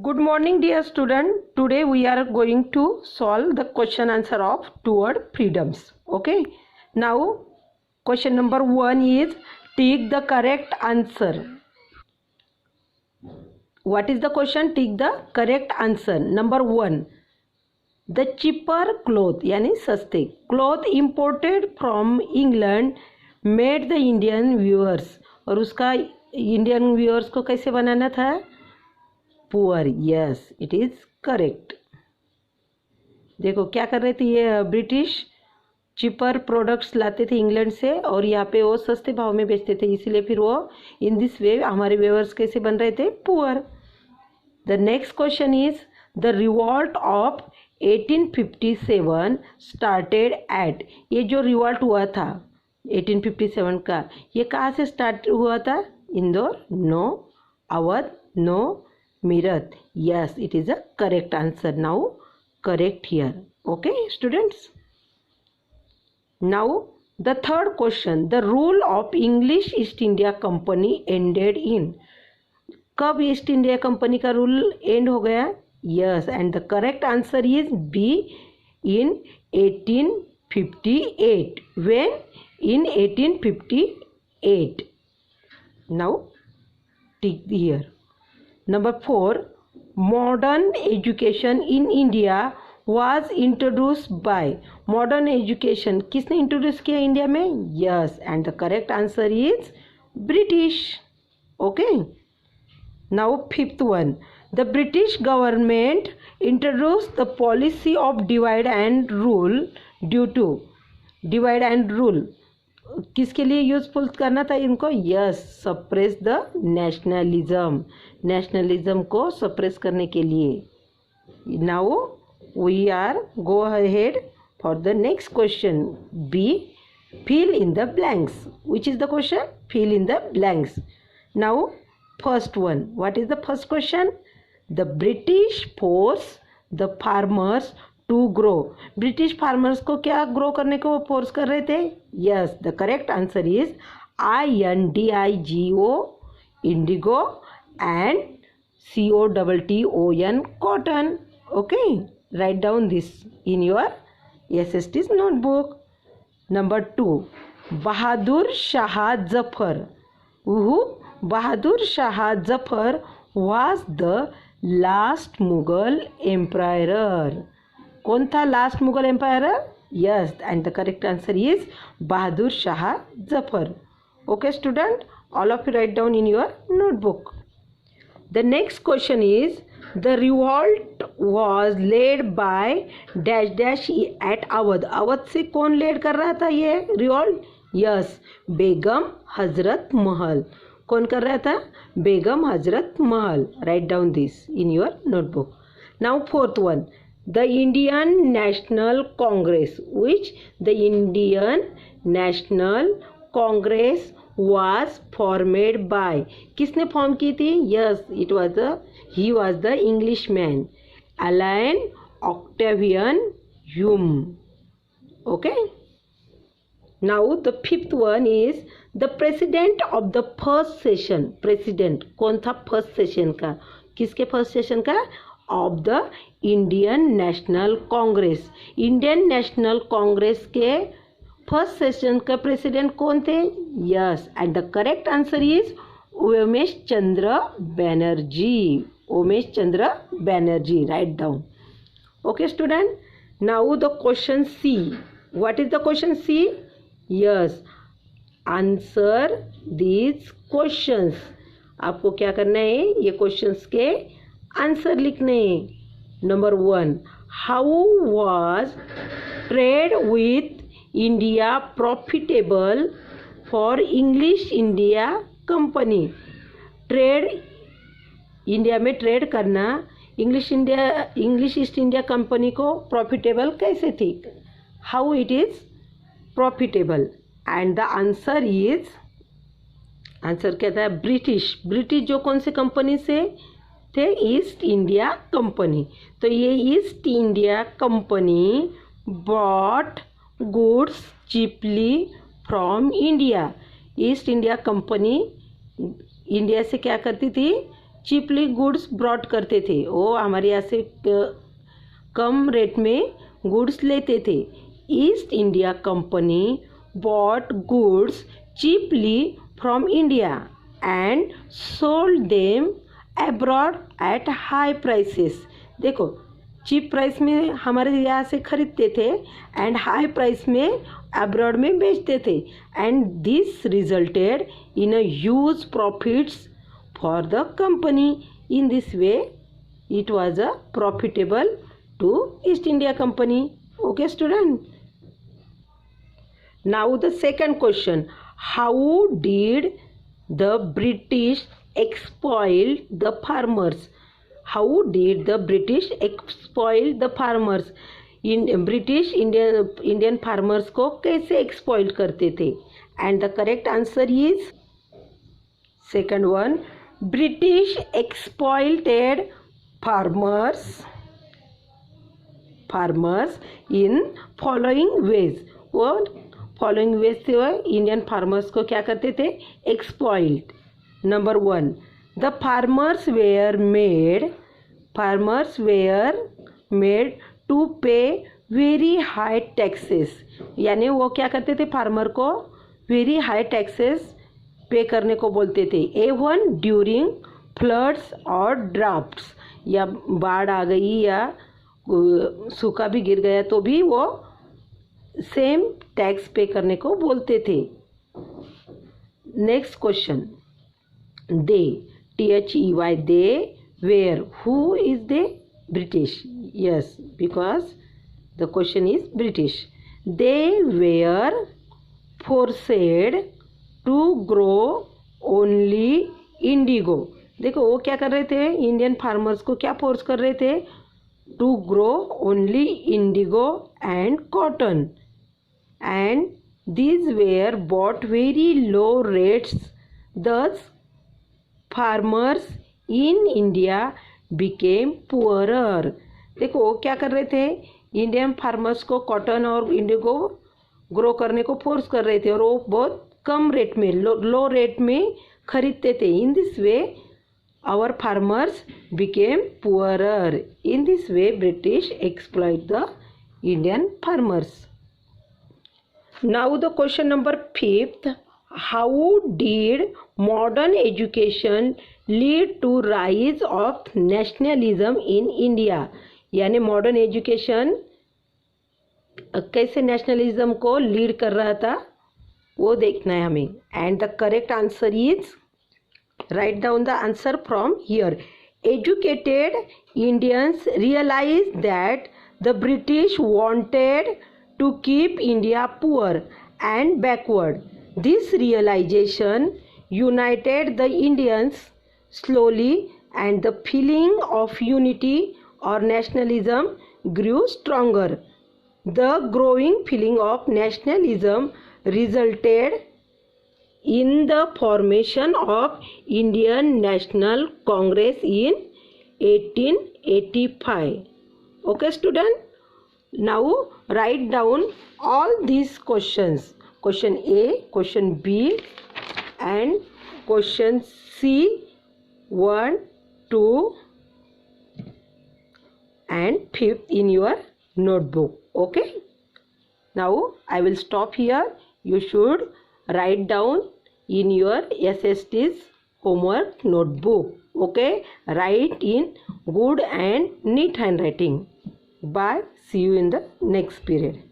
Good morning, dear student. Today we are going to solve the question answer of toward freedoms. Okay. Now, question number 1 is take the correct answer. What is the question? Take the correct answer. Number 1. The cheaper cloth यानी सस्ते cloth imported from England made the Indian viewers. और उसका Indian viewers को कैसे बनाना था? Poor. Yes, it is correct. देखो क्या कर रहे थे, ये ब्रिटिश चिपर प्रोडक्ट्स लाते थे इंग्लैंड से और यहाँ पे वो सस्ते भाव में बेचते थे, इसीलिए फिर वो इन दिस वे हमारे व्यूअर्स कैसे बन रहे थे? Poor. The next question is the revolt of 1857 started at. ये जो रिवॉल्ट हुआ था 1857 का, ये कहाँ से स्टार्ट हुआ था? Indore? No. Awadh? No. Meerut. Yes, it is a correct answer. Now correct here. Okay, students. Now the third question. The rule of English East India Company ended in. कब ईस्ट इंडिया कंपनी का rule and हो गया? Yes, and the correct answer is B, in 1858. When? In 1858. Now tick here. Number 4. Modern education in India was introduced by. Modern education किसने introduce किया India में? Yes, and the correct answer is British. Okay. Now fifth one. The British government introduced the policy of divide and rule due to. Divide and rule किसके लिए useful करना था इनको? Yes, suppress the nationalism. Nationalism को suppress करने के लिए. Now we are go ahead for the next question. B, fill in the blanks. Which is the question? Fill in the blanks. Now first one. What is the first question? The British force the farmers to grow. British farmers को क्या grow करने को force कर रहे थे? Yes, the correct answer is INDIGO, indigo, and COTTON, cotton. Okay, write down this in your SST's notebook. Number 2. Bahadur Shah Zafar. Bahadur Shah Zafar was the last Mughal empire. कौन था last Mughal empire? Yes, and the correct answer is Bahadur Shah Zafar. Okay student, all of you write down in your notebook. The next question is the revolt was led by dash dash at Awadh. Awadh से कौन lead कर रहा था ये revolt? Yes, Begum Hazrat Mahal. कौन कर रहा था? Begum Hazrat Mahal. Right down this in your notebook. Now fourth one. The Indian National Congress. Which? The Indian National Congress was formed by. किसने फॉर्म की थी? Yes, he was the Englishman, Alan Octavian Hume. Okay. Now the fifth one is the president of the first session. President कौन था first session का? किसके first session का? Of the Indian National Congress. Indian National Congress के first session का president कौन थे? Yes, and the correct answer is Umesh Chandra Banerjee. Umesh Chandra Banerjee. Right down. Okay student, now the question C. What is the question C? Yes, answer these questions. आपको क्या करना है? ये questions के आंसर लिखने. Number 1. How was trade with India profitable for English India company. Trade India में trade करना English east India company को प्रॉफिटेबल कैसे थी? How it is profitable? And the answer is, answer कहता है ब्रिटिश. ब्रिटिश जो कौन से कंपनी से थे? East India company. तो ये east India company bought goods cheaply from India. East India company India से क्या करती थी? चीपली गुड्स ब्रॉट करते थे, वो हमारे यहाँ से कम रेट में गुड्स लेते थे. East India company bought goods cheaply from India and sold them abroad at high prices. देखो, चीप प्राइस में हमारे यहाँ से खरीदते थे एंड हाई प्राइस में अब्रॉड में बेचते थे, and this resulted in a huge profits for the company. In this way it was a profitable to East India Company. Okay student. Now the second question, how did the British exploit the farmers? How did the British exploit the farmers? British Indian farmers को कैसे exploit करते थे? And the correct answer is second one, British exploited farmers in following ways. What? Following ways से वह Indian farmers को क्या करते थे? Exploit. Number 1, the farmers were made to pay very high taxes. यानी वो क्या करते थे? फार्मर को वेरी हाई टैक्सेस पे करने को बोलते थे. A1 ड्यूरिंग फ्लड्स और ड्राफ्ट्स, या बाढ़ आ गई या सूखा भी गिर गया तो भी वो सेम टैक्स पे करने को बोलते थे. Next question, they, THEY, they were. Who is they? British. Yes, because the question is British. They were forced to grow only indigo. देखो, वो क्या कर रहे थे? इंडियन फार्मर्स को क्या फोर्स कर रहे थे? To grow only indigo and cotton. And these were bought very low rates. Thus, farmers in India became poorer. देखो, वो क्या कर रहे थे? इंडियन फार्मर्स को कॉटन और इंडिगो ग्रो करने को फोर्स कर रहे थे और वो बहुत कम रेट में, लो रेट में खरीदते थे. इन this way our farmers became poorer. In this way, British exploit the Indian farmers. Now the question number 5th, how did modern education lead to rise of nationalism in India? यानी modern education कैसे nationalism को lead कर रहा था वो देखना है हमें. And the correct answer is, write down the answer from here. Educated Indians realized that the British wanted to keep India poor and backward. This realization united the Indians slowly, and the feeling of unity or nationalism grew stronger. The growing feeling of nationalism resulted in the formation of Indian National Congress in 1885. Okay student, now write down all these questions, question A, question B and question C, 1, 2 and 5th in your notebook. Okay, now I will stop here. You should write down in your SST's homework notebook. Okay, write in good and neat handwriting. Bye, see you in the next period.